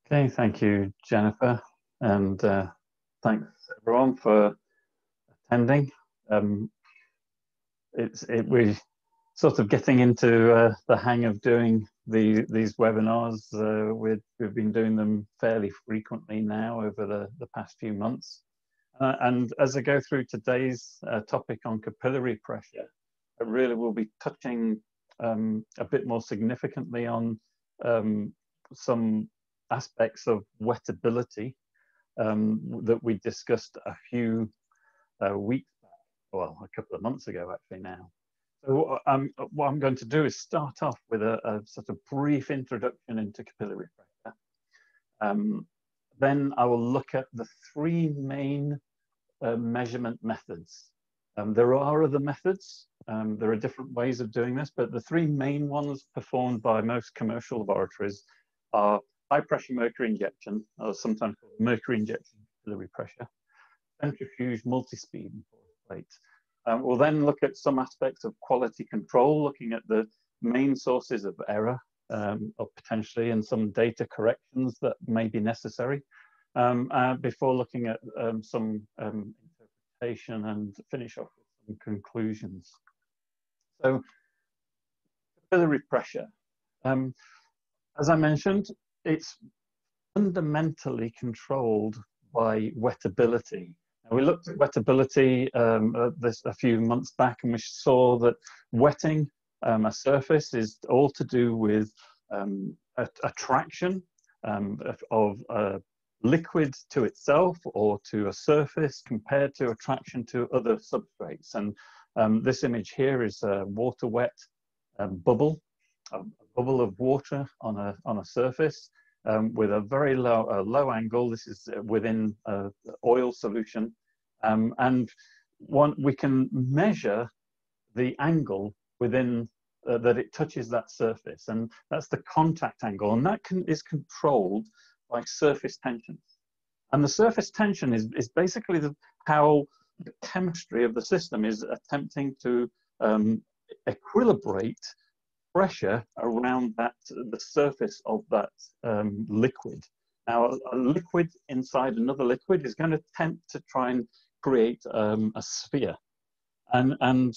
Okay, thank you, Jennifer, and thanks everyone for attending. We're sort of getting into the hang of doing these webinars. We've been doing them fairly frequently now over the past few months. And as I go through today's topic on capillary pressure, I really will be touching a bit more significantly on some aspects of wettability that we discussed a few weeks back, well, a couple of months ago actually now. So what I'm going to do is start off with a sort of brief introduction into capillary pressure. Then I will look at the three main measurement methods. There are other methods. There are different ways of doing this, but the three main ones performed by most commercial laboratories are high pressure mercury injection, or sometimes called mercury injection capillary pressure, centrifuge, multi-speed, and porous plate. We'll then look at some aspects of quality control, looking at the main sources of error, or potentially, and some data corrections that may be necessary, before looking at some interpretation and finish off with some conclusions. So, capillary pressure. As I mentioned, it's fundamentally controlled by wettability. Now, we looked at wettability a few months back, and we saw that wetting a surface is all to do with attraction of a liquid to itself or to a surface compared to attraction to other substrates. And this image here is a water wet bubble. A bubble of water on a surface with a very low angle. This is within oil solution, and we can measure the angle within that it touches that surface, and that's the contact angle, and that is controlled by surface tensions. And the surface tension is basically how the chemistry of the system is attempting to equilibrate pressure around the surface of that liquid. Now, a liquid inside another liquid is going to attempt to try and create a sphere, and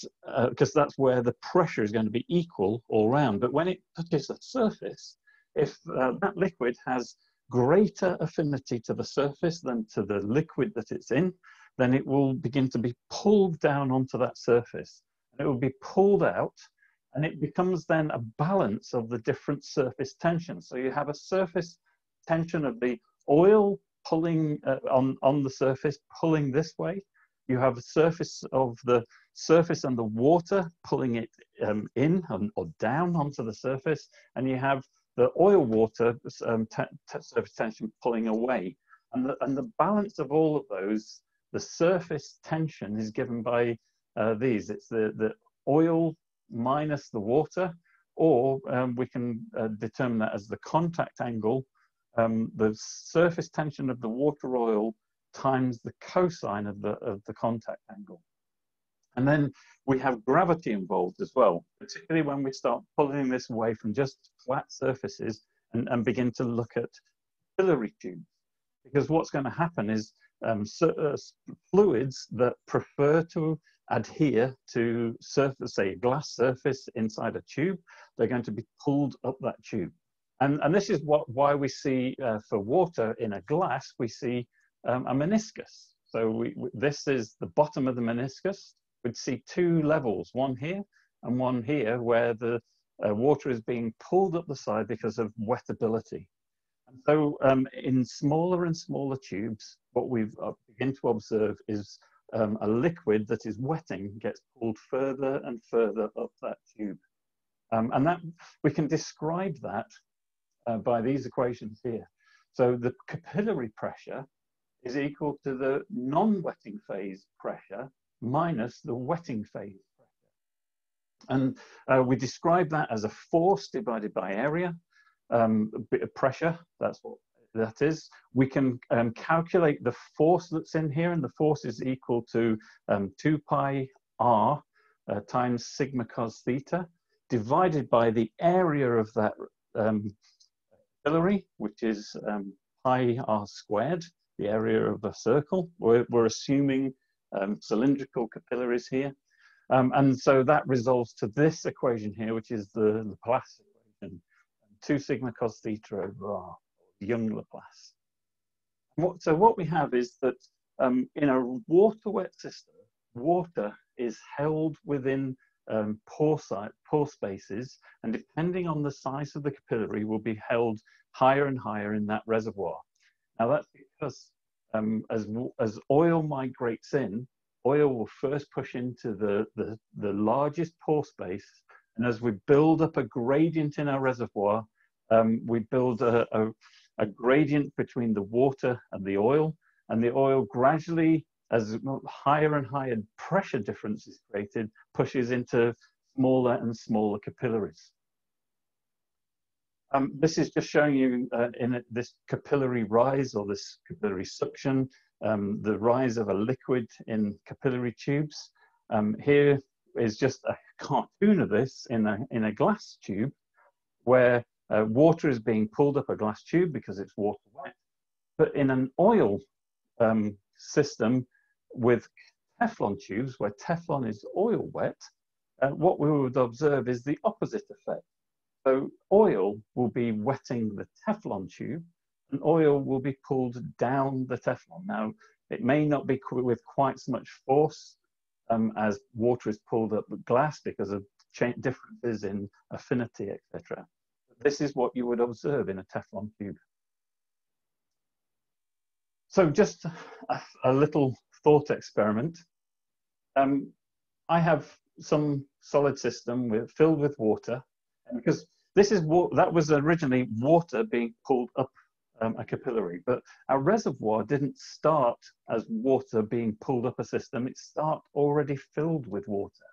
because that's where the pressure is going to be equal all round. But when it touches the surface, if that liquid has greater affinity to the surface than to the liquid that it's in, then it will begin to be pulled down onto that surface. It will be pulled out, and it becomes then a balance of the different surface tensions. So you have a surface tension of the oil pulling on the surface, pulling this way. You have a surface of the surface and the water pulling it in or down onto the surface. And you have the oil water surface tension pulling away. And the balance of all of those, the surface tension is given by these. It's the oil minus the water, or we can determine that as the contact angle, the surface tension of the water oil times the cosine of the contact angle. And then we have gravity involved as well, particularly when we start pulling this away from just flat surfaces and begin to look at capillary tubes. Because what's going to happen is fluids that prefer to adhere to surface, say a glass surface inside a tube, they're going to be pulled up that tube. And this is why we see for water in a glass, we see a meniscus. So this is the bottom of the meniscus. We'd see two levels, one here and one here, where the water is being pulled up the side because of wettability. And so in smaller and smaller tubes, what we've begin to observe is a liquid that is wetting gets pulled further and further up that tube. And that we can describe that by these equations here. So the capillary pressure is equal to the non-wetting phase pressure minus the wetting phase pressure. And we describe that as a force divided by area, a bit of pressure, that's what that is. We can calculate the force that's in here, and the force is equal to 2 pi r times sigma cos theta, divided by the area of that capillary, which is pi r squared, the area of a circle. We're assuming cylindrical capillaries here. And so that resolves to this equation here, which is the Laplace equation, 2 sigma cos theta over r, Young Laplace. So what we have is that in a water-wet system, water is held within pore spaces, and depending on the size of the capillary, will be held higher and higher in that reservoir. Now that's because as oil migrates in, oil will first push into the largest pore space, and as we build up a gradient in our reservoir, we build a gradient between the water and the oil gradually, as higher and higher pressure difference is created, pushes into smaller and smaller capillaries. This is just showing you this capillary rise or this capillary suction, the rise of a liquid in capillary tubes. Here is just a cartoon of this in a glass tube where water is being pulled up a glass tube because it's water wet. But in an oil system with Teflon tubes, where Teflon is oil wet, what we would observe is the opposite effect. So oil will be wetting the Teflon tube, and oil will be pulled down the Teflon. Now, it may not be with quite so much force as water is pulled up with glass because of differences in affinity, etc. This is what you would observe in a Teflon tube. So just a little thought experiment. I have some solid system filled with water, because this is that was originally water being pulled up a capillary, but our reservoir didn't start as water being pulled up a system. It started already filled with water.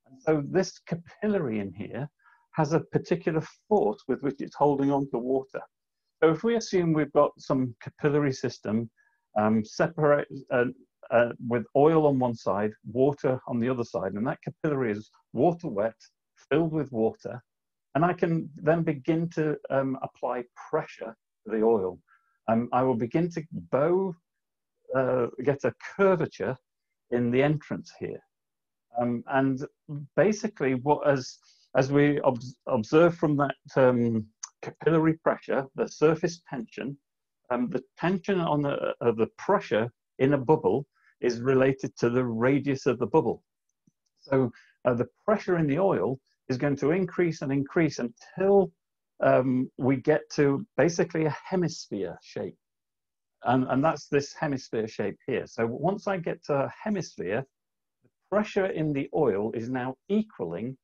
And so this capillary in here has a particular force with which it's holding on to water. So if we assume we've got some capillary system separate with oil on one side, water on the other side, and that capillary is water wet, filled with water, and I can then begin to apply pressure to the oil. I will begin to get a curvature in the entrance here. And basically, as we observe from that capillary pressure, the surface tension, the tension on the pressure in a bubble is related to the radius of the bubble. So the pressure in the oil is going to increase and increase until we get to basically a hemisphere shape. And that's this hemisphere shape here. So once I get to a hemisphere, the pressure in the oil is now equaling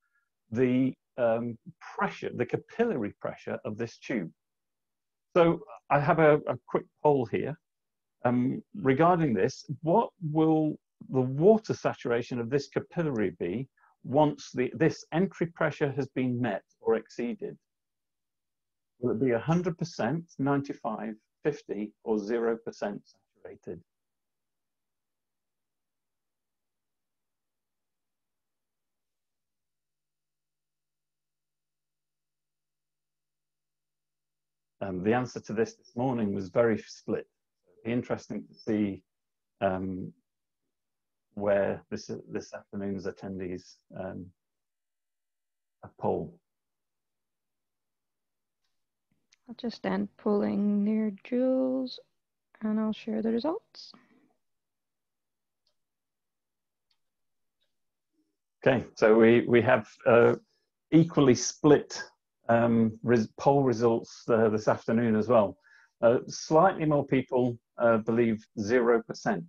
the pressure, the capillary pressure of this tube. So I have a quick poll here. Regarding this, what will the water saturation of this capillary be once this entry pressure has been met or exceeded? Will it be 100%, 95, 50, or 0% saturated? The answer to this morning was very split. It'd be interesting to see where this afternoon's attendees poll. I'll just stand pulling near Jules and I'll share the results. Okay, so we have equally split poll results this afternoon as well. Slightly more people believe 0%.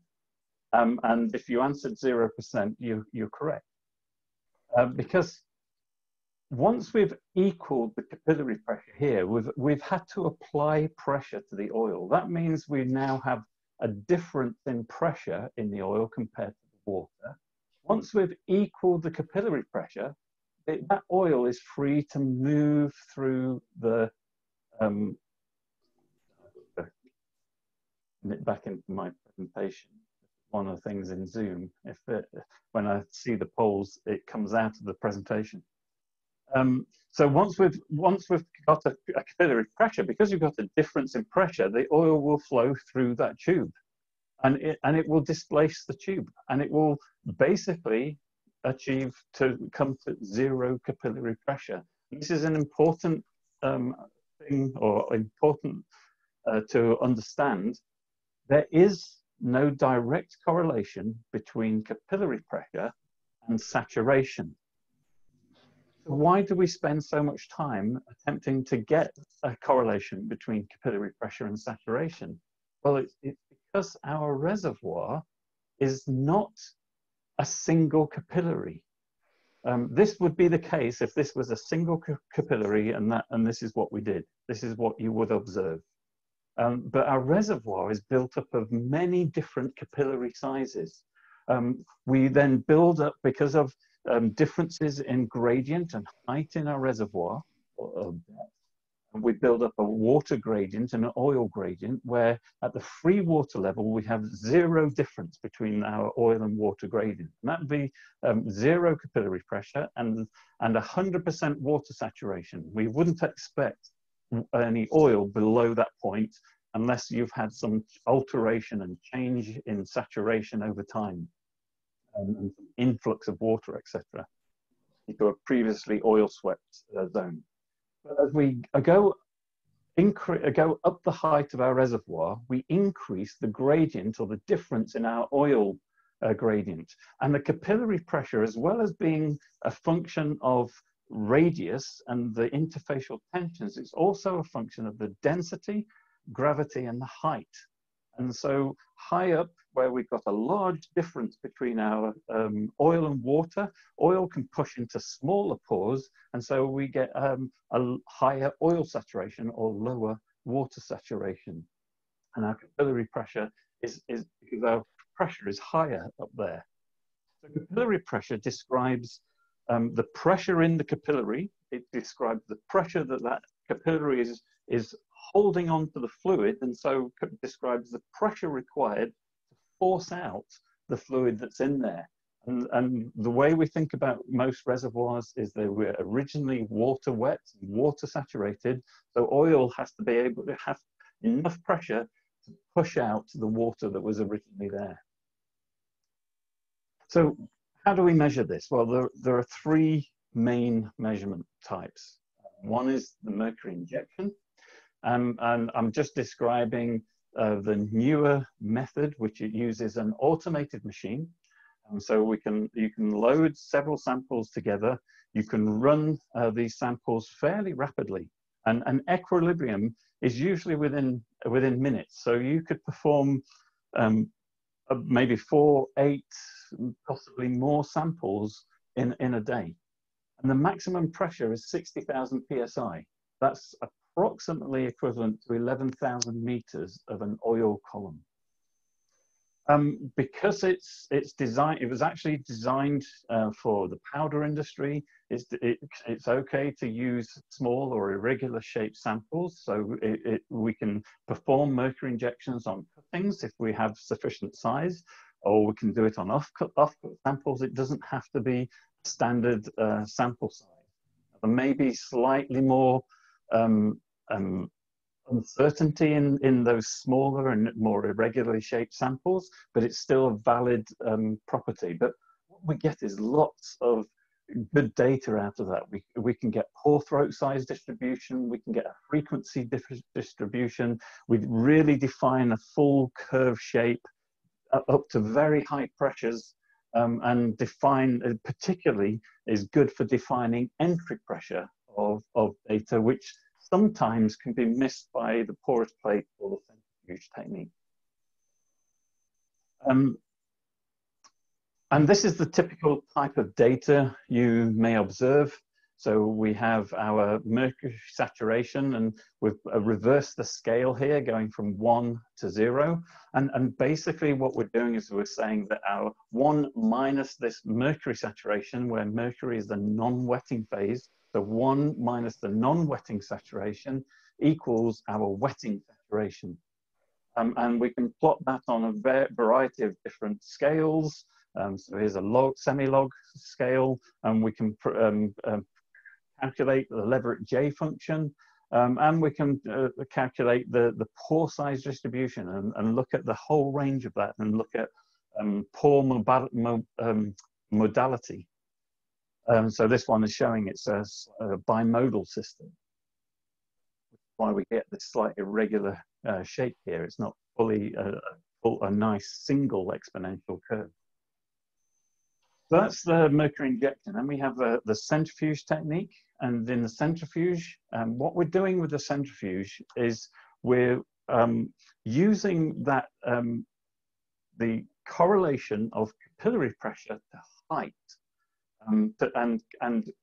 And if you answered 0%, you're correct. Because once we've equaled the capillary pressure here, we've had to apply pressure to the oil. That means we now have a difference in pressure in the oil compared to the water. Once we've equaled the capillary pressure, that oil is free to move through the back into my presentation. One of the things in Zoom, when I see the polls, it comes out of the presentation. So once we've got a capillary pressure, because you've got a difference in pressure, the oil will flow through that tube, and it will displace the tube, and it will basically come to zero capillary pressure. This is an important thing, or important to understand. There is no direct correlation between capillary pressure and saturation. So why do we spend so much time attempting to get a correlation between capillary pressure and saturation? Well, it's because our reservoir is not a single capillary. This would be the case if this was a single capillary, and this is what we did. This is what you would observe. But our reservoir is built up of many different capillary sizes. We then build up, because of differences in gradient and height in our reservoir, we build up a water gradient and an oil gradient, where at the free water level we have zero difference between our oil and water gradient. And that would be zero capillary pressure and 100% water saturation. We wouldn't expect any oil below that point unless you've had some alteration and change in saturation over time, and influx of water, etc., into a previously oil-swept zone. But as we go up the height of our reservoir, we increase the gradient, or the difference in our oil gradient. And the capillary pressure, as well as being a function of radius and the interfacial tensions, it's also a function of the density, gravity, and the height. And so high up, where we've got a large difference between our oil and water, oil can push into smaller pores, and so we get a higher oil saturation or lower water saturation. And our capillary pressure is because our pressure is higher up there. So capillary pressure describes the pressure in the capillary. It describes the pressure that capillary is holding on to the fluid, and so describes the pressure required to force out the fluid that's in there. And the way we think about most reservoirs is they were originally water wet, water saturated, so oil has to be able to have enough pressure to push out the water that was originally there. So how do we measure this? Well, there are three main measurement types. One is the mercury injection. And I'm just describing the newer method, which it uses an automated machine. So you can load several samples together. You can run these samples fairly rapidly. And equilibrium is usually within minutes. So you could perform maybe 4, 8, possibly more samples in a day. And the maximum pressure is 60,000 PSI. That's approximately equivalent to 11,000 meters of an oil column. Because it's designed, it was actually designed for the powder industry. It's okay to use small or irregular shaped samples. So we can perform mercury injections on cuttings if we have sufficient size, or we can do it on off-cut samples. It doesn't have to be standard sample size. There may be slightly more uncertainty in those smaller and more irregularly shaped samples, but it's still a valid property. But what we get is lots of good data out of that. We can get pore throat size distribution, we can get a frequency distribution, we really define a full curve shape up to very high pressures, and define, particularly is good for defining entry pressure of data, which sometimes can be missed by the porous plate or the centrifuge technique. And this is the typical type of data you may observe. So we have our mercury saturation, and we've reversed the scale here, going from 1 to 0. And basically what we're doing is we're saying that our 1 minus this mercury saturation, where mercury is the non-wetting phase, so 1 minus the non-wetting saturation equals our wetting saturation. And we can plot that on a variety of different scales. So here's a log, semi-log scale, and we can calculate the Leverett J function, and we can calculate the pore size distribution and look at the whole range of that and look at pore modality. So this one is showing it's a bimodal system. Why we get this slight irregular shape here. It's not fully a nice single exponential curve. So that's the Mercury injection. And we have the centrifuge technique. And in the centrifuge, what we're doing with the centrifuge is we're using that the correlation of capillary pressure to height and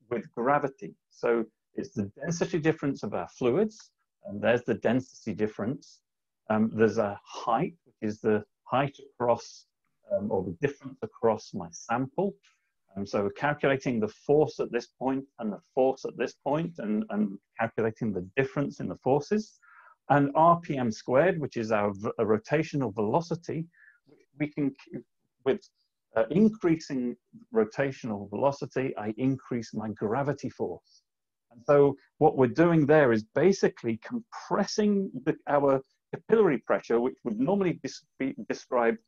with gravity. So it's the density difference of our fluids, and there's the density difference. There's a height, which is the height across, or the difference across my sample. So we're calculating the force at this point and the force at this point, and calculating the difference in the forces. And RPM squared, which is our rotational velocity, we can, with increasing rotational velocity, I increase my gravity force. And so what we're doing there is basically compressing our capillary pressure, which would normally be described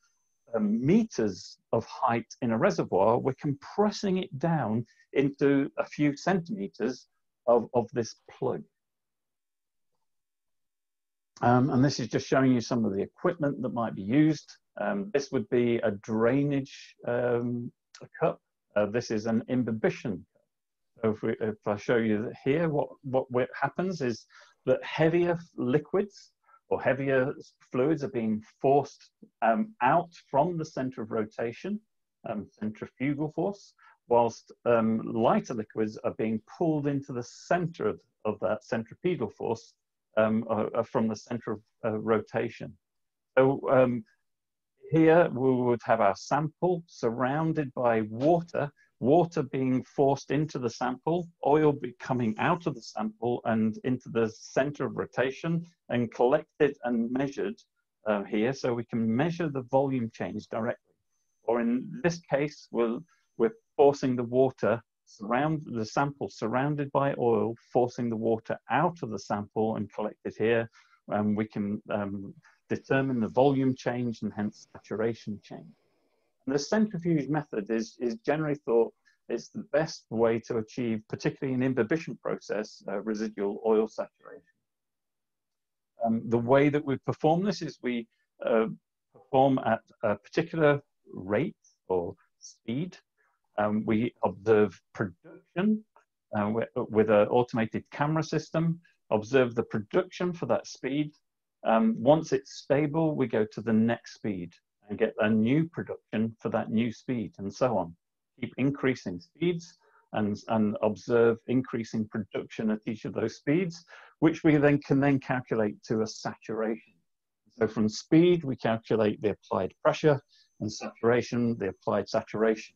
meters of height in a reservoir. We're compressing it down into a few centimeters of this plug. And this is just showing you some of the equipment that might be used. This would be a drainage cup. This is an imbibition cup. So if I show you here, what happens is that heavier liquids or heavier fluids are being forced out from the center of rotation, centrifugal force, whilst lighter liquids are being pulled into the center of that centripetal force from the center of rotation. So here we would have our sample surrounded by water, water being forced into the sample, oil coming out of the sample and into the center of rotation and collected and measured here, so we can measure the volume change directly. Or in this case, we're forcing the water, the sample surrounded by oil, forcing the water out of the sample and collected here. We can determine the volume change and hence saturation change. And the centrifuge method is generally thought it's the best way to achieve, particularly in imbibition process, residual oil saturation. The way that we perform this is we perform at a particular rate or speed. We observe production with an automated camera system, observe the production for that speed. Once it's stable, we go to the next speed and get a new production for that new speed, and so on. Keep increasing speeds and observe increasing production at each of those speeds, which we then can calculate to a saturation. So from speed, we calculate the applied pressure, and saturation, the applied saturation.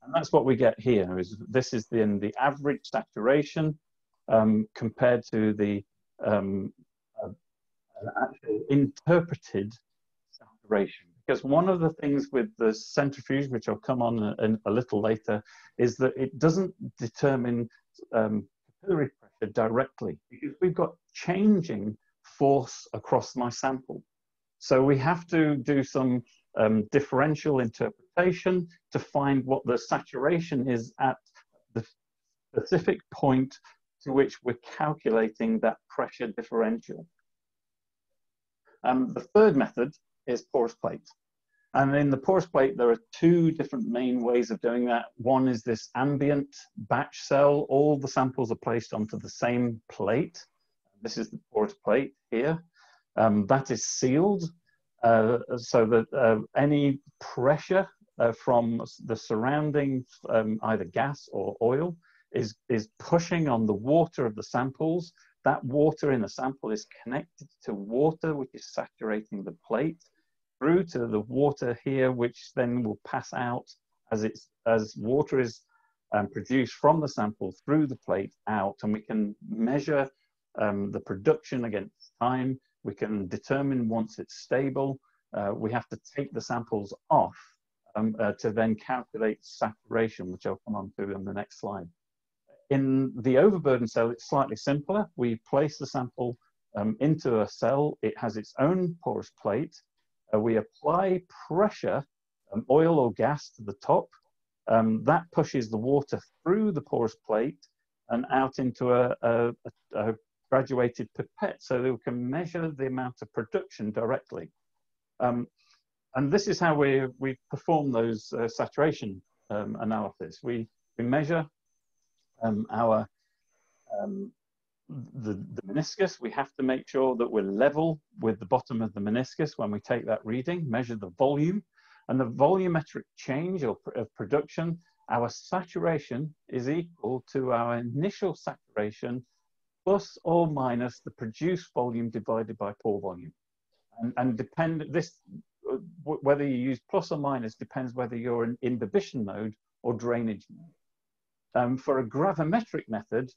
And that's what we get here. This is the average saturation compared to the actual interpreted saturation. Because one of the things with the centrifuge, which I'll come on a little later, is that it doesn't determine capillary pressure directly, because we've got changing force across my sample. So we have to do some differential interpretation to find what the saturation is at the specific point to which we're calculating that pressure differential. The third method is porous plate. And in the porous plate, there are two different main ways of doing that. One is this ambient batch cell. All the samples are placed onto the same plate. This is the porous plate here. That is sealed so that any pressure from the surrounding either gas or oil is pushing on the water of the samples. That water in the sample is connected to water, which is saturating the plate, through to the water here, which then will pass out as water is produced from the sample through the plate out, and we can measure the production against time. We can determine once it's stable. We have to take the samples off to then calculate saturation, which I'll come on to in the next slide. In the overburden cell, it's slightly simpler. We place the sample into a cell. It has its own porous plate. We apply pressure, oil or gas to the top. That pushes the water through the porous plate and out into a graduated pipette so that we can measure the amount of production directly. And this is how we perform those saturation analysis. We measure the meniscus. We have to make sure that we're level with the bottom of the meniscus when we take that reading, measure the volume, and the volumetric change of production. Our saturation is equal to our initial saturation plus or minus the produced volume divided by pore volume. And whether you use plus or minus depends whether you're in imbibition mode or drainage mode. For a gravimetric method,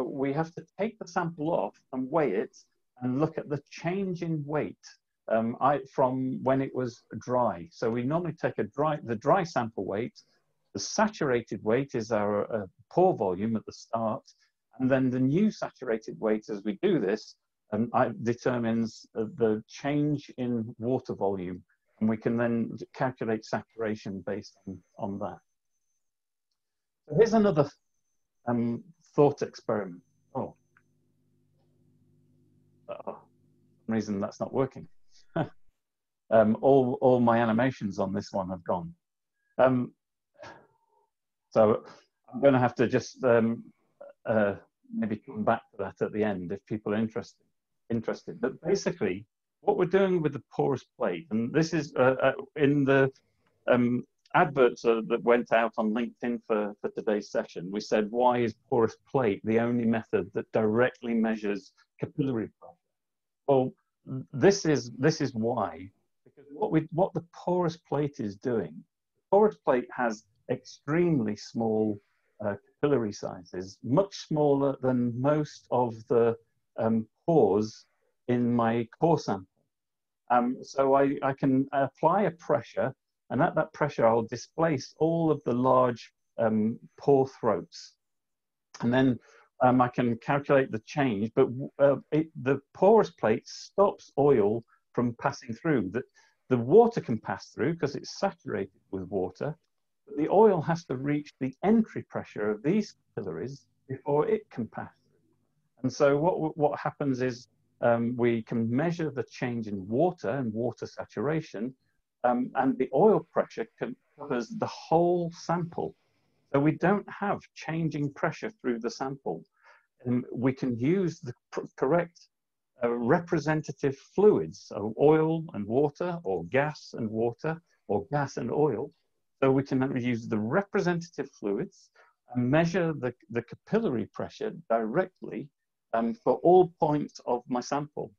we have to take the sample off and weigh it and look at the change in weight from when it was dry. So we normally take the dry sample weight, the saturated weight is our pore volume at the start, and then the new saturated weight as we do this determines the change in water volume, and we can then calculate saturation based on that. So here's another thought experiment. For some reason that's not working. All my animations on this one have gone. So I'm going to have to just maybe come back to that at the end if people are interested. But basically, what we're doing with the porous plate, and this is in the adverts that went out on LinkedIn for today's session, we said, why is porous plate the only method that directly measures capillary pressure? Well, this is why, because what the porous plate is doing, the porous plate has extremely small capillary sizes, much smaller than most of the pores in my core sample. So I can apply a pressure, and at that pressure I'll displace all of the large pore throats. And then I can calculate the change, but the porous plate stops oil from passing through. The water can pass through because it's saturated with water, but the oil has to reach the entry pressure of these capillaries before it can pass through. And so what happens is we can measure the change in water and water saturation, and the oil pressure covers the whole sample. So we don't have changing pressure through the sample. And we can use the correct representative fluids, so oil and water, or gas and water, or gas and oil. So we can use the representative fluids and measure the capillary pressure directly for all points of my sample.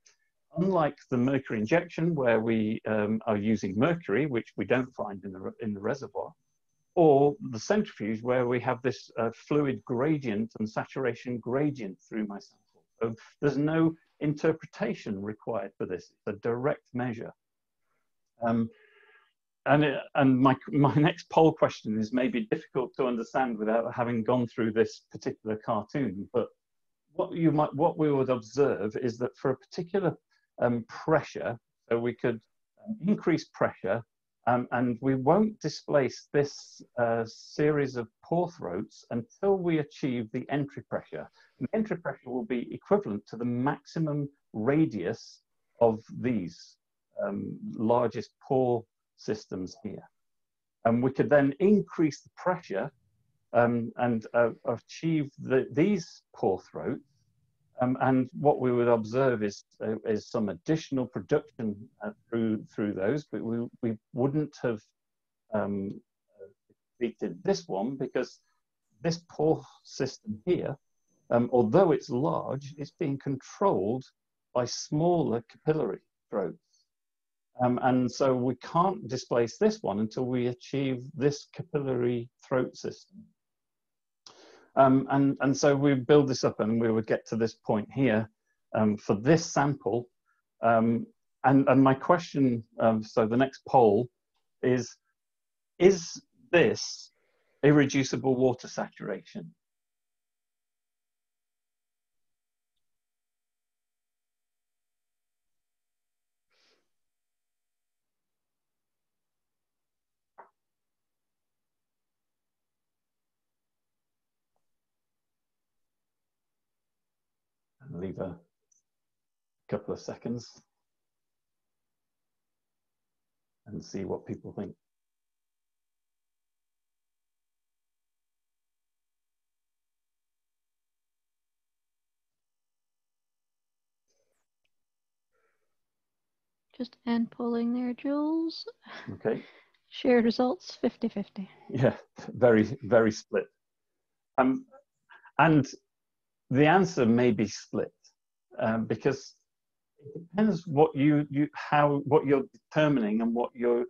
Unlike the mercury injection, where we are using mercury, which we don't find in the reservoir, or the centrifuge, where we have this fluid gradient and saturation gradient through my sample. So there's no interpretation required for this. It's a direct measure. And my next poll question is maybe difficult to understand without having gone through this particular cartoon, but what we would observe is that for a particular pressure, so we could increase pressure, and we won't displace this series of pore throats until we achieve the entry pressure. The entry pressure will be equivalent to the maximum radius of these largest pore systems here. And we could then increase the pressure and achieve these pore throats. And what we would observe is some additional production through those, but we wouldn't have completed this one because this pore system here, although it's large, it's being controlled by smaller capillary throats. And so we can't displace this one until we achieve this capillary throat system. And so we build this up and we would get to this point here for this sample. And my question, so the next poll is this irreducible water saturation? leave a couple of seconds and see what people think. Just end polling there, Jules. Okay. Shared results 50-50. Yeah, very, very split. And the answer may be split because it depends what what you're determining and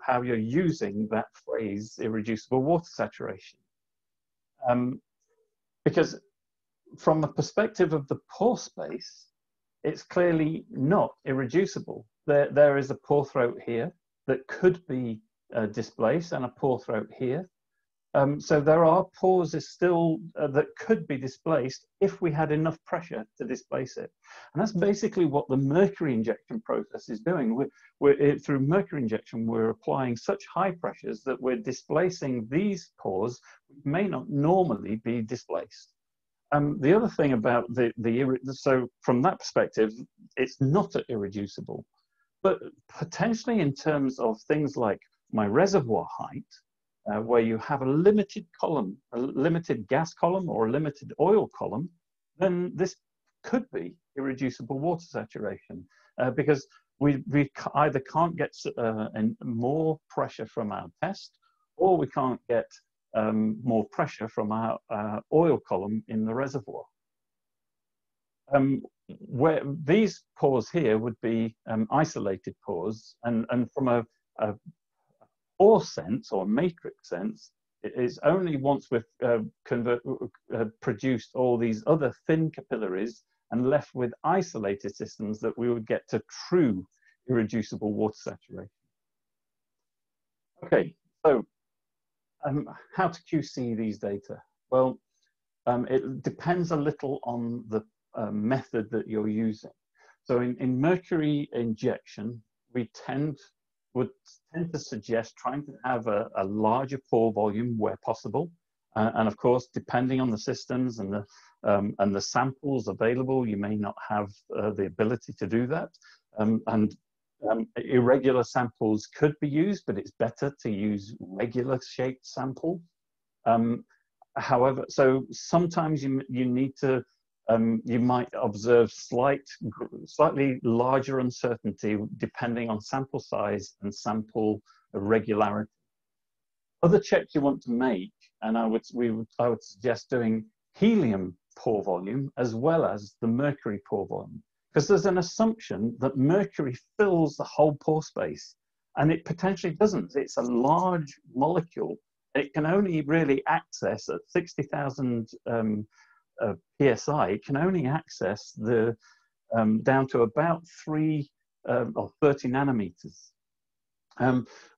how you're using that phrase irreducible water saturation. Because from the perspective of the pore space, it's clearly not irreducible. There is a pore throat here that could be displaced and a pore throat here. So there are pores still that could be displaced if we had enough pressure to displace it. And that's basically what the mercury injection process is doing. Through mercury injection, we're applying such high pressures that we're displacing these pores which may not normally be displaced. The other thing about so from that perspective, it's not irreducible, but potentially in terms of things like my reservoir height, where you have a limited column, a limited gas column or a limited oil column, then this could be irreducible water saturation because we either can't get more pressure from our test, or we can't get more pressure from our oil column in the reservoir. Where these pores here would be isolated pores, and from a pore sense or matrix sense, it is only once we've produced all these other thin capillaries and left with isolated systems that we would get to true irreducible water saturation. Okay, so how to QC these data? Well, it depends a little on the method that you're using. So in mercury injection, we would tend to suggest trying to have a larger pore volume where possible. And of course, depending on the systems and the samples available, you may not have the ability to do that. Irregular samples could be used, but it's better to use regular shaped samples. However, so sometimes you need to, you might observe slightly larger uncertainty depending on sample size and sample regularity. Other checks you want to make, and I would suggest doing helium pore volume as well as the mercury pore volume, because there's an assumption that mercury fills the whole pore space, and it potentially doesn't. It's a large molecule. It can only really access at 60,000 psi. It can only access the down to about 3 or 30 nanometers.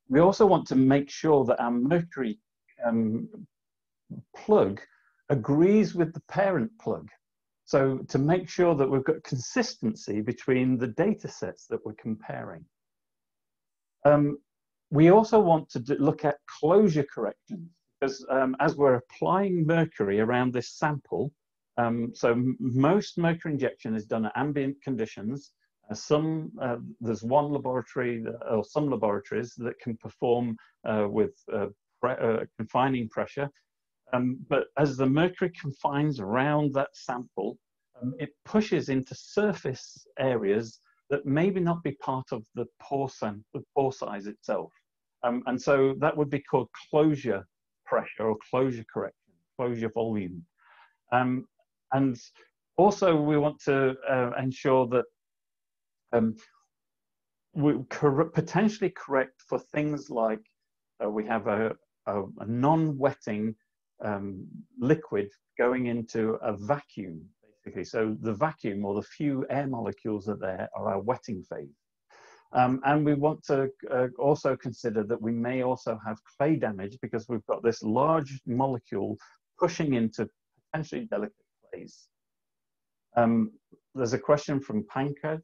We also want to make sure that our mercury plug agrees with the parent plug. So to make sure that we've got consistency between the data sets that we're comparing. We also want to look at closure corrections, because as we're applying mercury around this sample, so most mercury injection is done at ambient conditions. There's one laboratory or some laboratories that can perform with confining pressure. But as the mercury confines around that sample, it pushes into surface areas that maybe not be part of the pore size itself. And so that would be called closure pressure or closure correction, closure volume. And also we want to ensure that we potentially correct for things like we have a non-wetting liquid going into a vacuum, basically. So the vacuum or the few air molecules that there are our wetting phase. And we want to also consider that we may also have clay damage because we've got this large molecule pushing into potentially delicate clays. There's a question from Pankaj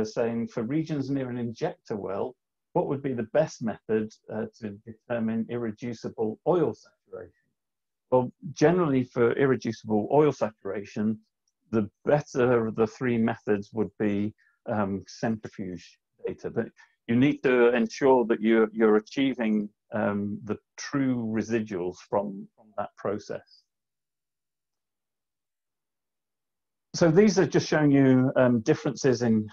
saying, for regions near an injector well, what would be the best method to determine irreducible oil saturation? Well, generally for irreducible oil saturation, the better of the three methods would be centrifuge data. But you need to ensure that you're achieving the true residuals from that process. So these are just showing you differences in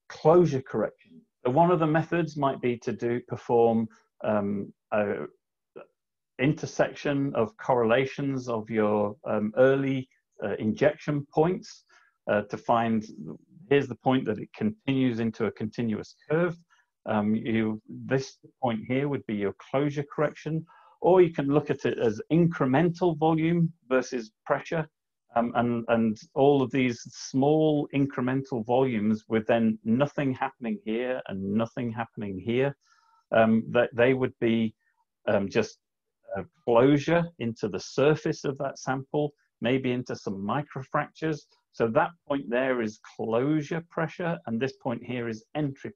closure correction. So one of the methods might be to perform a intersection of correlations of your early injection points to find, here's the point that it continues into a continuous curve. This point here would be your closure correction, or you can look at it as incremental volume versus pressure. And all of these small incremental volumes with then nothing happening here and nothing happening here, that they would be just closure into the surface of that sample, maybe into some microfractures. So that point there is closure pressure, and this point here is entry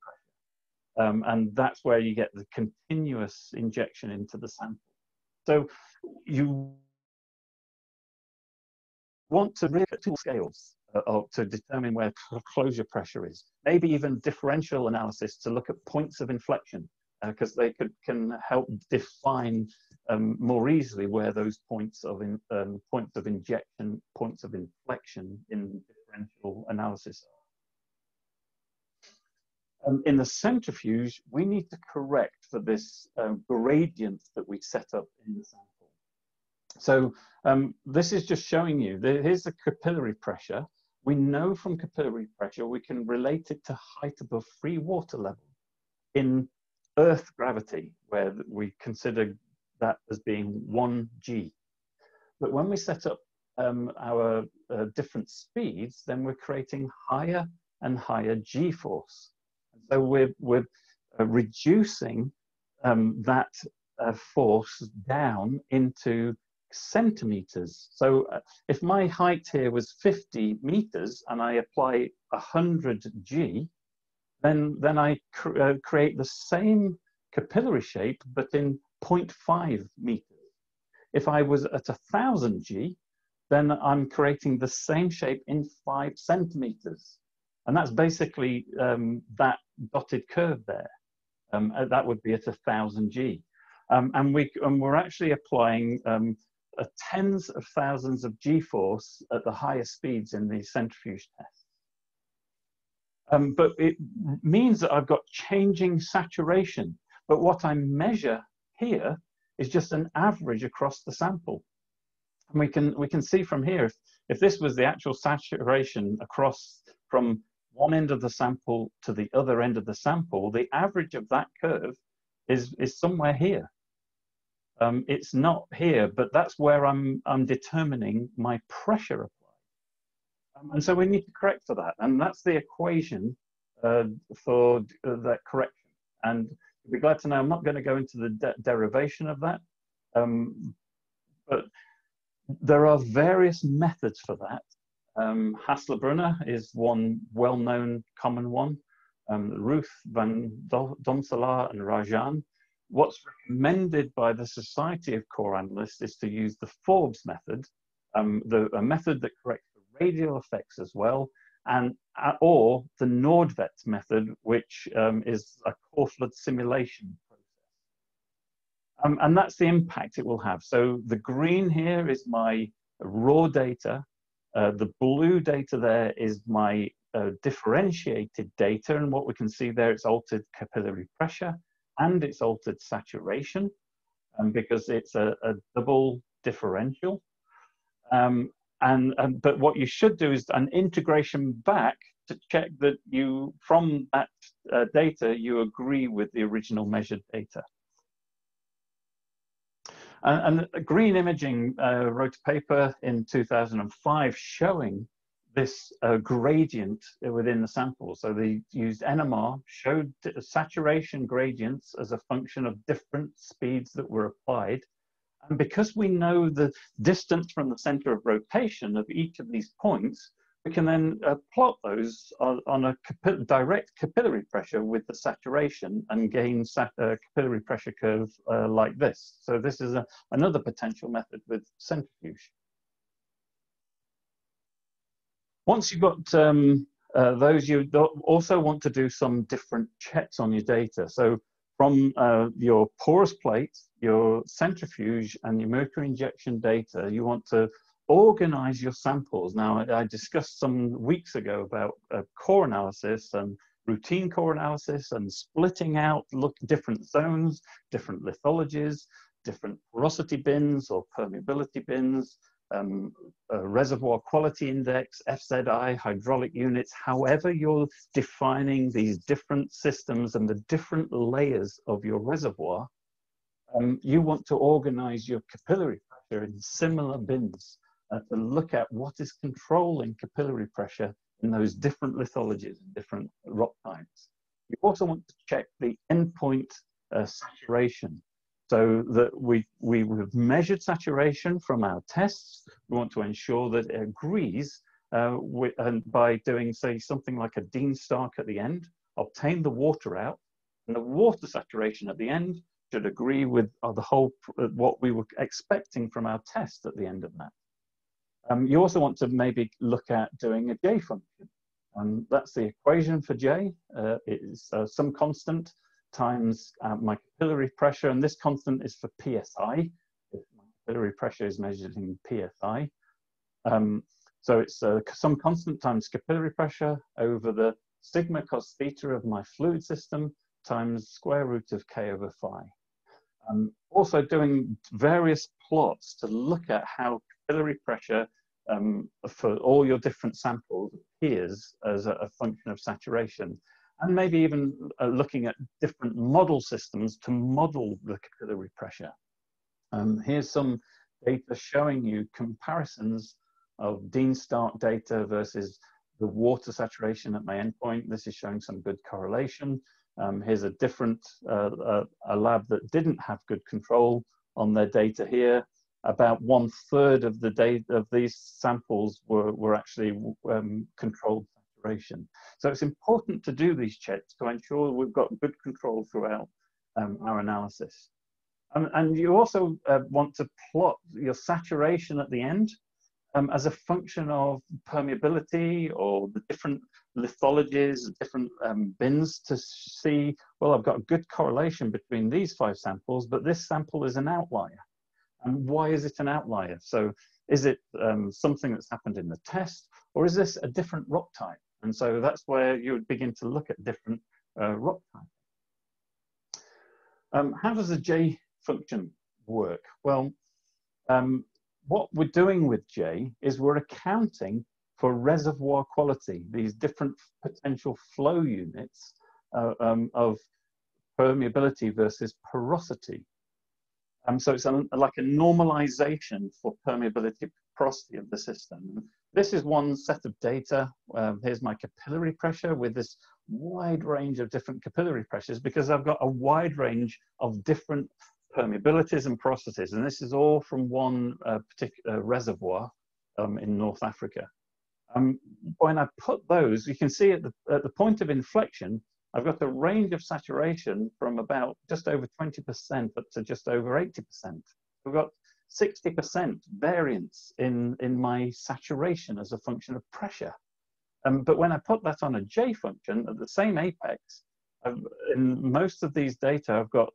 pressure. And that's where you get the continuous injection into the sample. So you want to really at two scales to determine where closure pressure is. Maybe even differential analysis to look at points of inflection, because they can help define more easily where those points of injection, points of inflection in differential analysis are. In the centrifuge, we need to correct for this gradient that we set up in the sample. So this is just showing you, here's the capillary pressure. We know from capillary pressure, we can relate it to height above free water level in Earth gravity, where we consider that as being 1g. But when we set up our different speeds, then we're creating higher and higher g-force. So we're reducing that force down into centimeters. So if my height here was 50 meters and I apply 100 G, then I create the same capillary shape, but in 0.5 meters. If I was at 1,000 G, then I'm creating the same shape in 5 centimeters. And that's basically that dotted curve there. That would be at 1,000 G. And we're actually applying tens of thousands of g-force at the highest speeds in the centrifuge test. But it means that I've got changing saturation. But what I measure here is just an average across the sample. And we can see from here, if this was the actual saturation across from one end of the sample to the other end of the sample, the average of that curve is somewhere here. It's not here, but that's where I'm determining my pressure applied. And so we need to correct for that. And that's the equation for that correction. And you'll be glad to know I'm not going to go into the derivation of that. But there are various methods for that. Hassler-Brunner is one well-known common one. Ruth van Domselaar and Rajan. What's recommended by the Society of Core Analysts is to use the Forbes method, a method that corrects for radial effects as well, or the Nordtvedt method, which is a core flood simulation process. And that's the impact it will have. So the green here is my raw data. The blue data there is my differentiated data. And what we can see there, it's altered capillary pressure and it's altered saturation because it's a double differential. But what you should do is an integration back to check that you, from that data, you agree with the original measured data. And Green Imaging wrote a paper in 2005 showing this gradient within the sample. So they used NMR, showed saturation gradients as a function of different speeds that were applied. And because we know the distance from the center of rotation of each of these points, we can then plot those on a direct capillary pressure with the saturation and gain capillary pressure curve like this. So this is another potential method with centrifuge. Once you've got those, you also want to do some different checks on your data. So from your porous plate, your centrifuge, and your mercury injection data, you want to organize your samples. Now, I discussed some weeks ago about core analysis and routine core analysis and splitting out different zones, different lithologies, different porosity bins or permeability bins, reservoir quality index, FZI, hydraulic units, however you're defining these different systems and the different layers of your reservoir, you want to organize your capillary pressure in similar bins to look at what is controlling capillary pressure in those different lithologies and different rock types. You also want to check the endpoint saturation. So that we've measured saturation from our tests. We want to ensure that it agrees and by doing, say, something like a Dean Stark at the end, obtain the water out, and the water saturation at the end should agree with the whole, what we were expecting from our test at the end of that. You also want to maybe look at doing a J function. That's the equation for J. It is some constant times my capillary pressure, and this constant is for PSI. If my capillary pressure is measured in PSI. So it's some constant times capillary pressure over the sigma cos theta of my fluid system times square root of K over phi. Also doing various plots to look at how capillary pressure for all your different samples appears as a function of saturation. And maybe even looking at different model systems to model the capillary pressure. Here's some data showing you comparisons of Dean Stark data versus the water saturation at my endpoint. This is showing some good correlation. Here's a different a lab that didn't have good control on their data here. About 1/3 of the data of these samples were actually controlled saturation. So it's important to do these checks to ensure we've got good control throughout our analysis. And you also want to plot your saturation at the end as a function of permeability or the different lithologies, different bins to see, well, I've got a good correlation between these 5 samples, but this sample is an outlier. And why is it an outlier? So is it something that's happened in the test, or is this a different rock type? And so that's where you would begin to look at different rock types. How does the J function work? Well, what we're doing with J is we're accounting for reservoir quality, these different potential flow units of permeability versus porosity. So it's like a normalization for permeability porosity of the system. This is one set of data. Here's my capillary pressure with this wide range of different capillary pressures because I've got a wide range of different permeabilities and porosities. And this is all from one particular reservoir in North Africa. When I put those, you can see at the point of inflection, I've got a range of saturation from about just over 20% up to just over 80%. We've got 60% variance in my saturation as a function of pressure. But when I put that on a J function at the same apex, in most of these data, I've got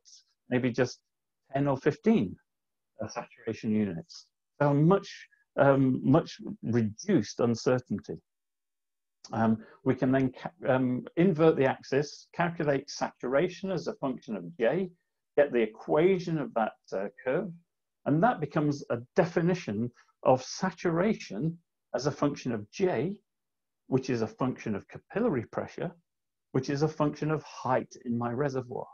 maybe just 10 or 15 saturation units. So much reduced uncertainty. We can then invert the axis, calculate saturation as a function of J, get the equation of that curve, and that becomes a definition of saturation as a function of J, which is a function of capillary pressure, which is a function of height in my reservoir.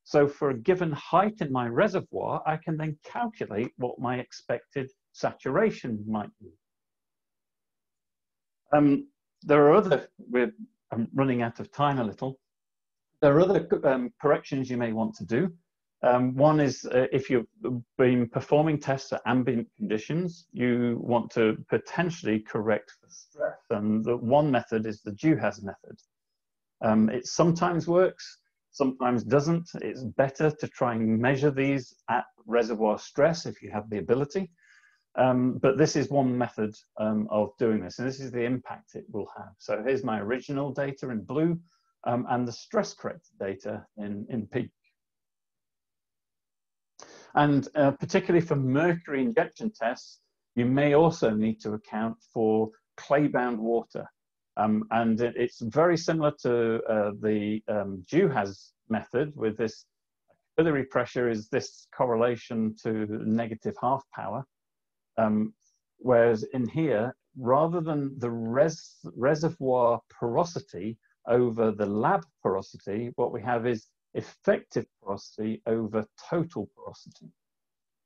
So for a given height in my reservoir, I can then calculate what my expected saturation might be. There are other, I'm running out of time a little. There are other corrections you may want to do. One is if you've been performing tests at ambient conditions, you want to potentially correct for stress. And the one method is the Jules method. It sometimes works, sometimes doesn't. It's better to try and measure these at reservoir stress if you have the ability. But this is one method of doing this, and this is the impact it will have. So here's my original data in blue, and the stress corrected data in pink. And particularly for mercury injection tests, you may also need to account for clay-bound water. And it's very similar to the Jules method with this capillary pressure is this correlation to negative half power. Whereas in here, rather than the reservoir porosity over the lab porosity, what we have is effective porosity over total porosity.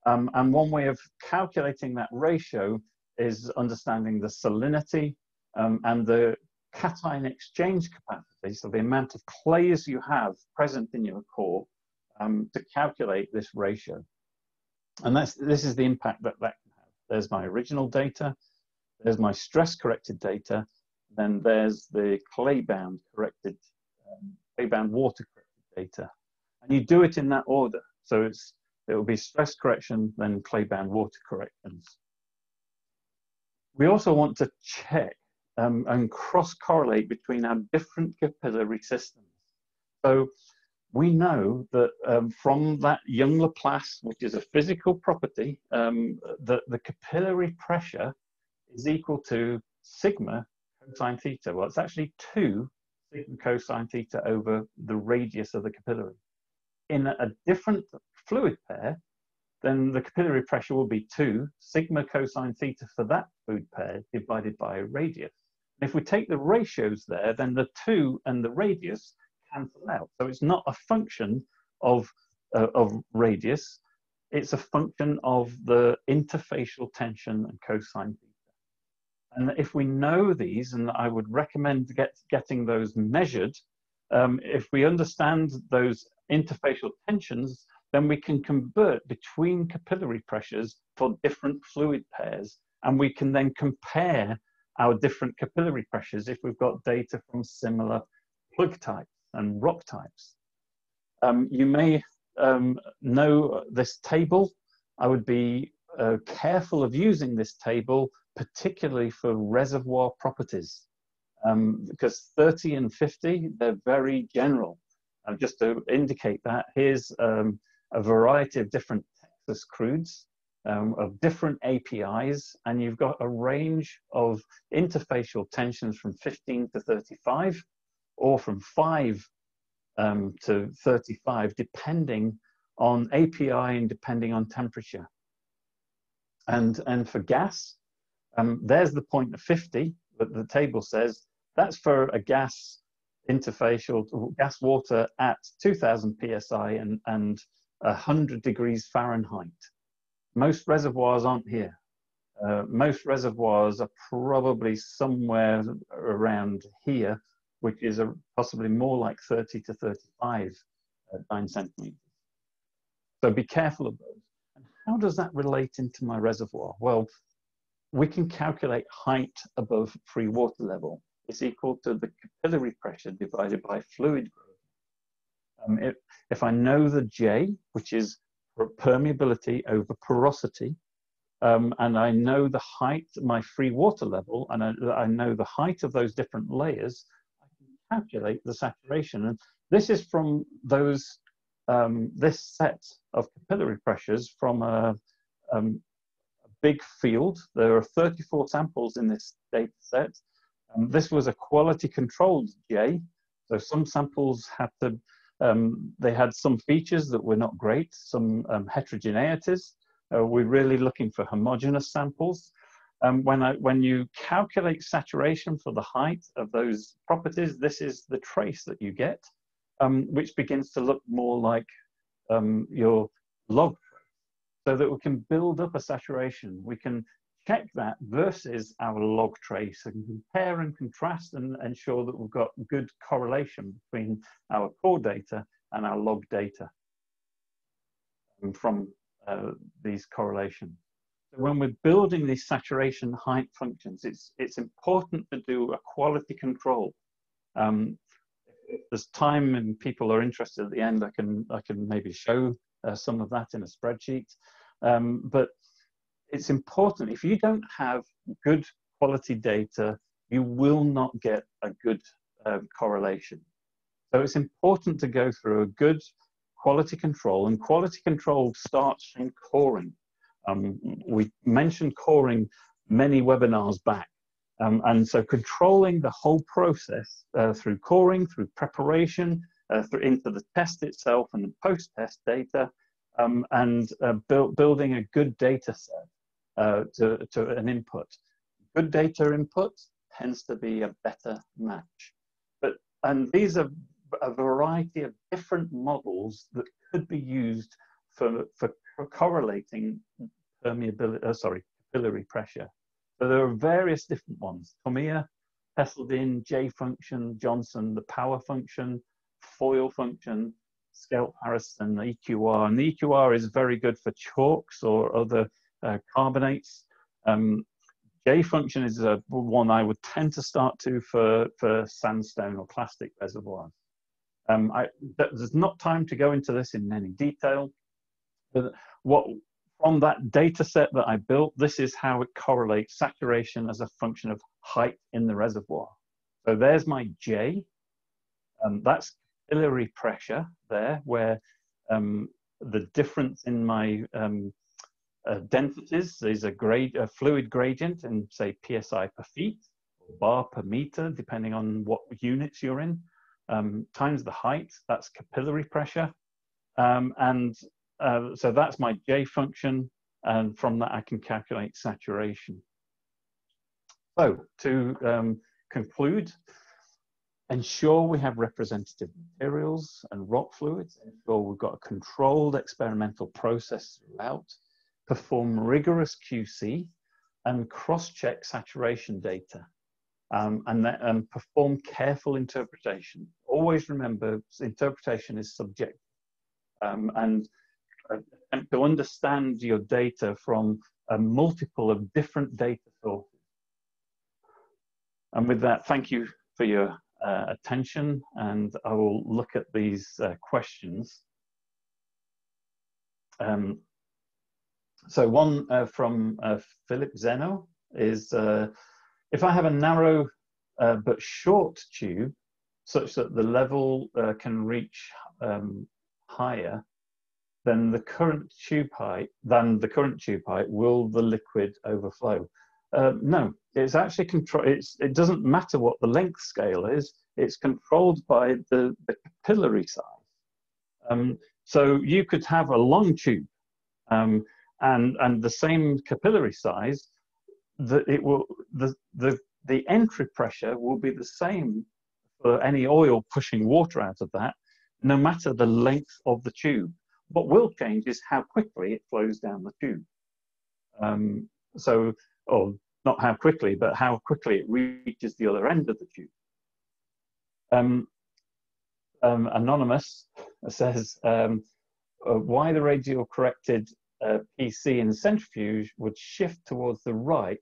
And one way of calculating that ratio is understanding the salinity and the cation exchange capacity, so the amount of clays you have present in your core, to calculate this ratio. And this is the impact that can have. There's my original data, there's my stress-corrected data, then there's the clay-bound corrected, clay-bound water-corrected data. And you do it in that order. So it will be stress correction, then clay-bound water corrections. We also want to check and cross-correlate between our different capillary systems. So we know that from that Young-Laplace, which is a physical property, that the capillary pressure is equal to sigma cosine theta. Well, it's actually 2 sigma cosine theta over the radius of the capillary. In a different fluid pair, then the capillary pressure will be 2 sigma cosine theta for that fluid pair divided by a radius. And if we take the ratios there, then the 2 and the radius cancel out. So it's not a function of radius, it's a function of the interfacial tension and cosine theta. And if we know these, and I would recommend getting those measured, if we understand those interfacial tensions, then we can convert between capillary pressures for different fluid pairs, and we can then compare our different capillary pressures if we've got data from similar plug types and rock types. You may know this table. I would be careful of using this table, particularly for reservoir properties, because 30 and 50, they're very general. Just to indicate that, here's a variety of different Texas crudes of different APIs, and you've got a range of interfacial tensions from 15 to 35, or from 5 to 35, depending on API and depending on temperature. And for gas, there's the point of 50, but the table says that's for a gas interfacial gas water at 2000 psi and 100 degrees Fahrenheit. Most reservoirs aren't here. Most reservoirs are probably somewhere around here, which is possibly more like 30 to 35 9 centimeters. So be careful of those. And how does that relate into my reservoir? Well, we can calculate height above free water level. It's equal to the capillary pressure divided by fluid growth. If I know the J, which is permeability over porosity, and I know the height, my free water level, and I know the height of those different layers, I can calculate the saturation. And this is from those, this set of capillary pressures from a big field. There are 34 samples in this data set. This was a quality controlled J. So some samples had to, they had some features that were not great, some heterogeneities. We're really looking for homogeneous samples. When you calculate saturation for the height of those properties, this is the trace that you get, which begins to look more like your log trace, so that we can build up a saturation. We can check that versus our log trace and compare and contrast and ensure that we've got good correlation between our core data and our log data from these correlations. So when we're building these saturation height functions, it's important to do a quality control. If there's time and people are interested at the end, I can maybe show some of that in a spreadsheet. But it's important. If you don't have good quality data, you will not get a good correlation. So it's important to go through a good quality control, and quality control starts from coring. We mentioned coring many webinars back. And so controlling the whole process through coring, through preparation, into the test itself and the post-test data, and building a good data set to an input. Good data input tends to be a better match. And these are a variety of different models that could be used for correlating capillary pressure. So there are various different ones: Tomia, Pesseldin, J function, Johnson, the power function, foil function, Schelp-Harrison, EQR. And the EQR is very good for chalks or other carbonates. J function is one I would tend to start to for sandstone or clastic reservoirs. There's not time to go into this in any detail, but from that data set that I built, this is how it correlates saturation as a function of height in the reservoir. So there's my J. That's capillary pressure there, where the difference in my densities is a fluid gradient in, say, PSI per feet, or bar per meter, depending on what units you're in, times the height. That's capillary pressure. So that's my J function, and from that I can calculate saturation. So to conclude, ensure we have representative materials and rock fluids, ensure we've got a controlled experimental process throughout, perform rigorous QC, and cross-check saturation data, and perform careful interpretation. Always remember, interpretation is subjective, and to understand your data from a multiple of different data sources. And with that, thank you for your attention, and I will look at these questions. So one from Philip Zeno is, if I have a narrow but short tube such that the level can reach higher than the current tube height, will the liquid overflow? No, it's actually it doesn't matter what the length scale is. It's controlled by the capillary size. So you could have a long tube, and the same capillary size. The entry pressure will be the same for any oil pushing water out of that, no matter the length of the tube. What will change is how quickly it flows down the tube. Or not how quickly, but how quickly it reaches the other end of the tube. Anonymous says, why the radial corrected PC in the centrifuge would shift towards the right,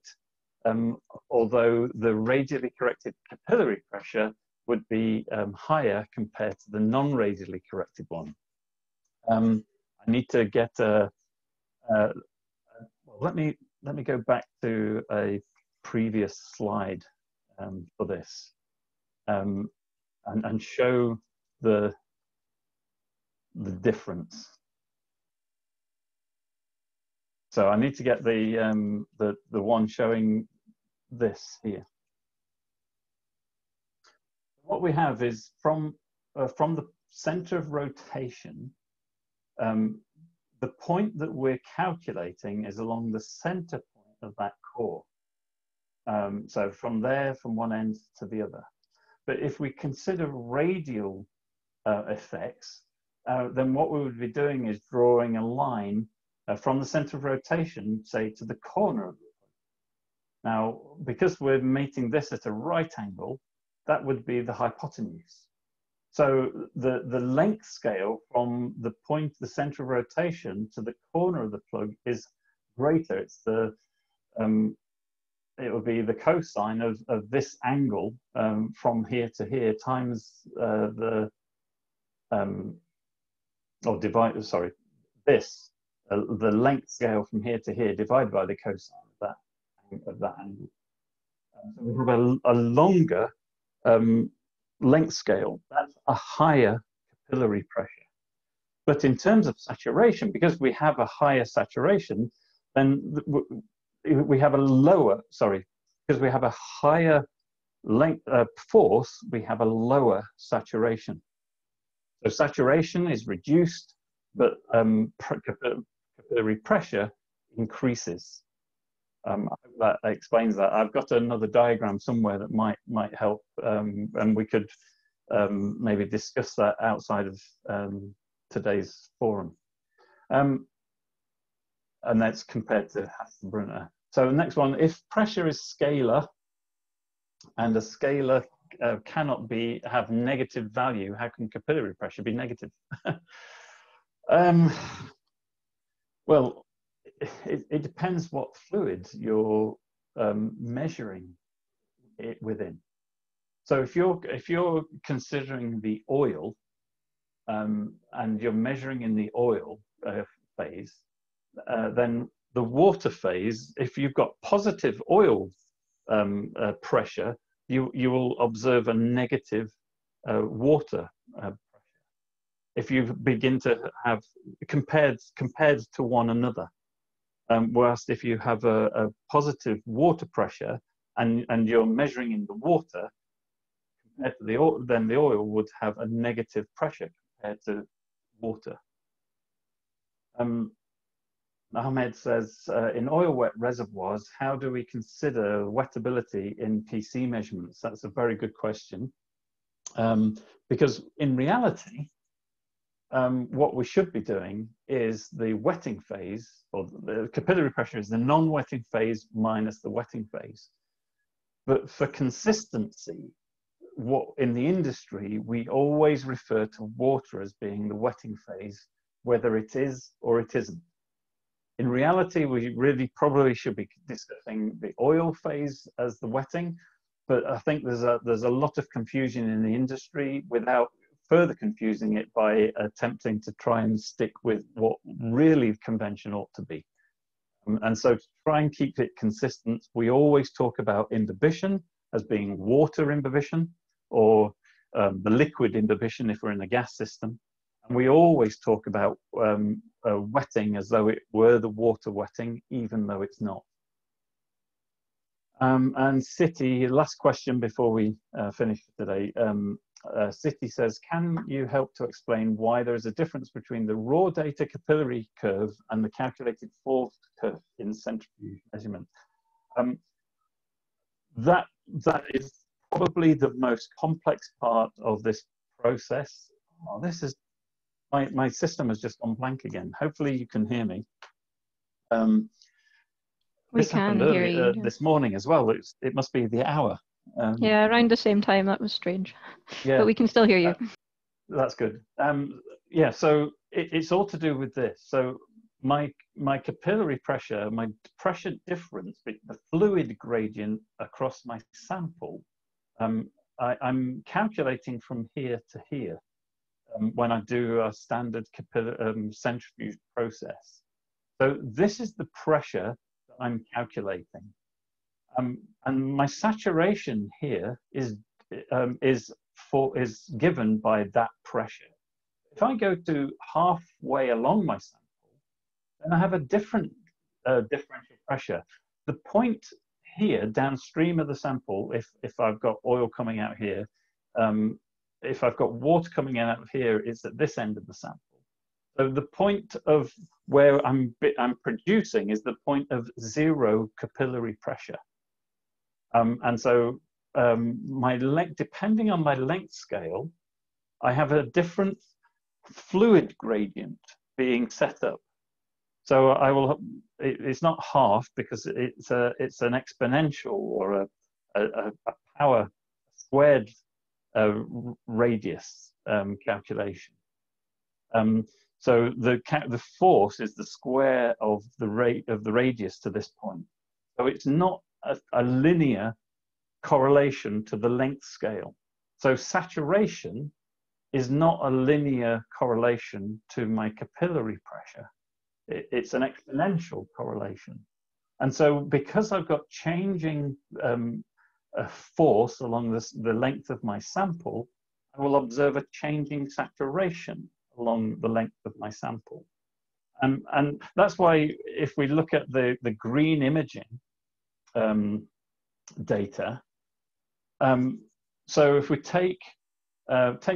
although the radially corrected capillary pressure would be higher compared to the non-radially corrected one. I need to get well, let me go back to a previous slide for this, and show the difference. So I need to get the one showing this here. What we have is from the center of rotation, the point that we're calculating is along the center point of that core. So from there, from one end to the other. But if we consider radial effects, then what we would be doing is drawing a line from the center of rotation, say, to the corner of the plug. Now, because we're mating this at a right angle, that would be the hypotenuse. So the length scale from the point, the center of rotation, to the corner of the plug is greater. It's it would be the cosine of this angle from here to here times this the length scale from here to here divided by the cosine of that angle. So we have a longer length scale. That's a higher capillary pressure. But in terms of saturation, because we have a higher saturation, then we have a lower, sorry, because we have a higher length force, we have a lower saturation. So saturation is reduced, but capillary pressure increases. I hope that explains that. I've got another diagram somewhere that might help, and we could maybe discuss that outside of today's forum. And that's compared to Hasse-Brunner. So the next one, if pressure is scalar and a scalar cannot have negative value, how can capillary pressure be negative? Well, it depends what fluid you're measuring it within. So if you're considering the oil and you're measuring in the oil phase, then the water phase, if you've got positive oil pressure, you will observe a negative water pressure. If you begin to have compared to one another, whilst if you have a positive water pressure and you're measuring in the water compared to the oil, then the oil would have a negative pressure compared to water. Ahmed says, in oil wet reservoirs, how do we consider wettability in PC measurements? That's a very good question. Because in reality, what we should be doing is the wetting phase, or the capillary pressure is the non-wetting phase minus the wetting phase. But for consistency, in the industry, we always refer to water as being the wetting phase, whether it is or it isn't. In reality, we really probably should be discussing the oil phase as the wetting, but I think there's a lot of confusion in the industry without further confusing it by attempting to try and stick with what really convention ought to be. And so to try and keep it consistent, we always talk about imbibition as being water imbibition, or the liquid imbibition if we're in a gas system. And we always talk about wetting as though it were the water wetting, even though it's not. And City, last question before we finish today. City says, can you help to explain why there is a difference between the raw data capillary curve and the calculated force curve in centrifuge measurement? That is probably the most complex part of this process. Oh, this is my system has just gone blank again. Hopefully you can hear me. We can hear you. This morning as well. It must be the hour. Yeah, around the same time. That was strange. Yeah, but we can still hear you. That's good. Yeah, so it's all to do with this. So my capillary pressure, my pressure difference, the fluid gradient across my sample, I'm calculating from here to here when I do a standard centrifuge process. So this is the pressure that I'm calculating. And my saturation here is given by that pressure. If I go to halfway along my sample, then I have a different differential pressure. The point here downstream of the sample, if I've got oil coming out here, if I've got water coming out of here, it's at this end of the sample. So the point of where I'm producing is the point of zero capillary pressure. And so depending on my length scale, I have a different fluid gradient being set up. So it's not half because it's an exponential or a power squared radius calculation. So the force is the square of the radius to this point. So it's not a linear correlation to the length scale. So saturation is not a linear correlation to my capillary pressure. it's an exponential correlation. And so because I've got changing a force along the length of my sample, I will observe a changing saturation along the length of my sample. And that's why if we look at the green imaging data, so if we take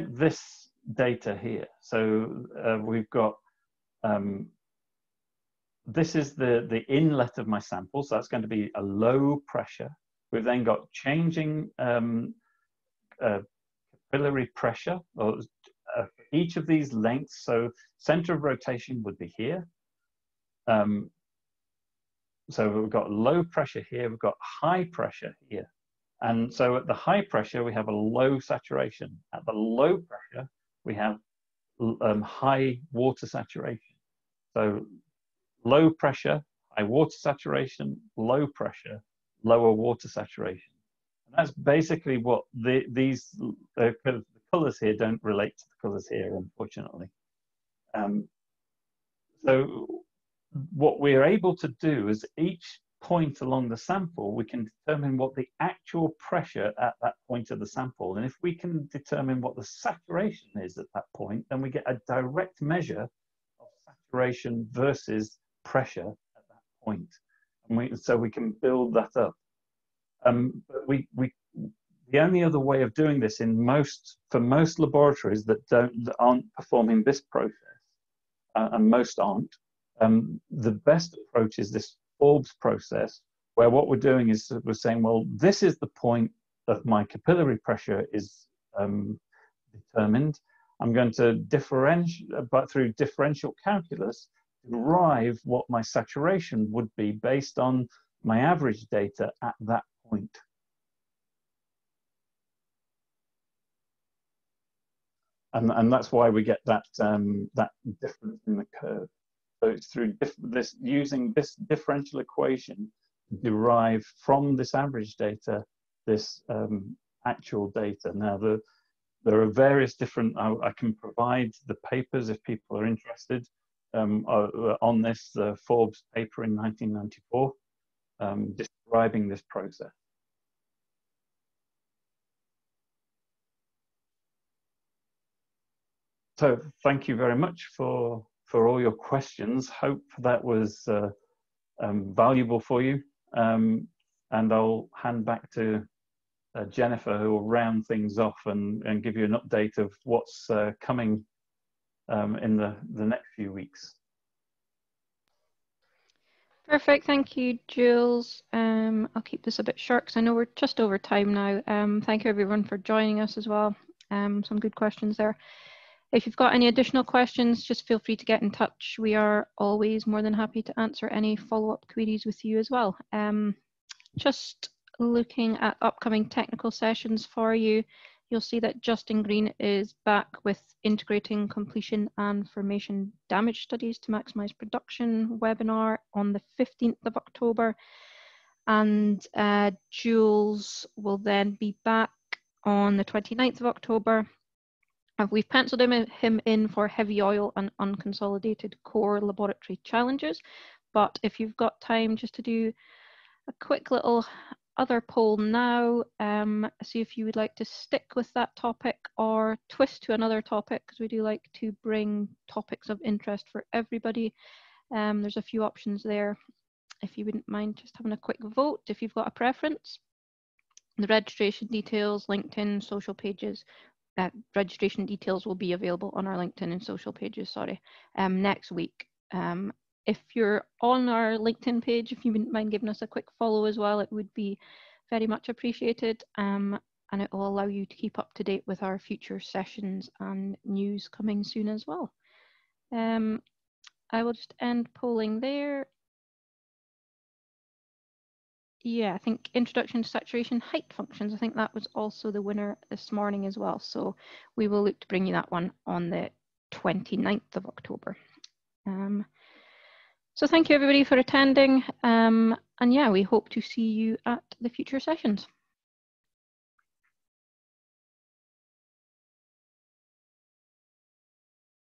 this data here, so we've got, this is the inlet of my sample, so that's going to be a low pressure. We've then got changing capillary pressure, or each of these lengths, so center of rotation would be here. So we've got low pressure here, we've got high pressure here. And so at the high pressure, we have a low saturation. At the low pressure, we have high water saturation. So low pressure, high water saturation, low pressure, lower water saturation. And that's basically what these the colors here don't relate to the colors here, unfortunately. So what we're able to do is each point along the sample, we can determine what the actual pressure at that point of the sample. And if we can determine what the saturation is at that point, then we get a direct measure of saturation versus pressure at that point. And so we can build that up. But the only other way of doing this for most laboratories that aren't performing this process, and most aren't, the best approach is this Forbes process, where what we're doing is we're saying, well, this is the point that my capillary pressure is determined. I'm going to differentiate, but through differential calculus, derive what my saturation would be based on my average data at that point. And that's why we get that that difference in the curve. So it's through using this differential equation to derive from this average data this actual data. Now there are various different. I can provide the papers if people are interested on this Forbes paper in 1994 describing this process. So thank you very much for all your questions. Hope that was valuable for you. And I'll hand back to Jennifer, who will round things off and give you an update of what's coming in the next few weeks. Perfect, thank you, Jules. I'll keep this a bit short because I know we're just over time now. Thank you everyone for joining us as well. Some good questions there. If you've got any additional questions, just feel free to get in touch. We are always more than happy to answer any follow-up queries with you as well. Just looking at upcoming technical sessions for you, you'll see that Justin Green is back with integrating completion and formation damage studies to maximize production webinar on the 15th of October. And Jules will then be back on the 29th of October. We've penciled him in for heavy oil and unconsolidated core laboratory challenges. But if you've got time just to do a quick little other poll now, see if you would like to stick with that topic or twist to another topic, because we do like to bring topics of interest for everybody. There's a few options there. If you wouldn't mind just having a quick vote if you've got a preference. The registration details, LinkedIn, social pages. Registration details will be available on our LinkedIn and social pages, next week. If you're on our LinkedIn page, if you wouldn't mind giving us a quick follow as well, it would be very much appreciated. And it will allow you to keep up to date with our future sessions and news coming soon as well. I will just end polling there. Yeah, I think introduction to saturation height functions, I think that was also the winner this morning as well. So we will look to bring you that one on the 29th of October. So thank you everybody for attending. And yeah, we hope to see you at the future sessions.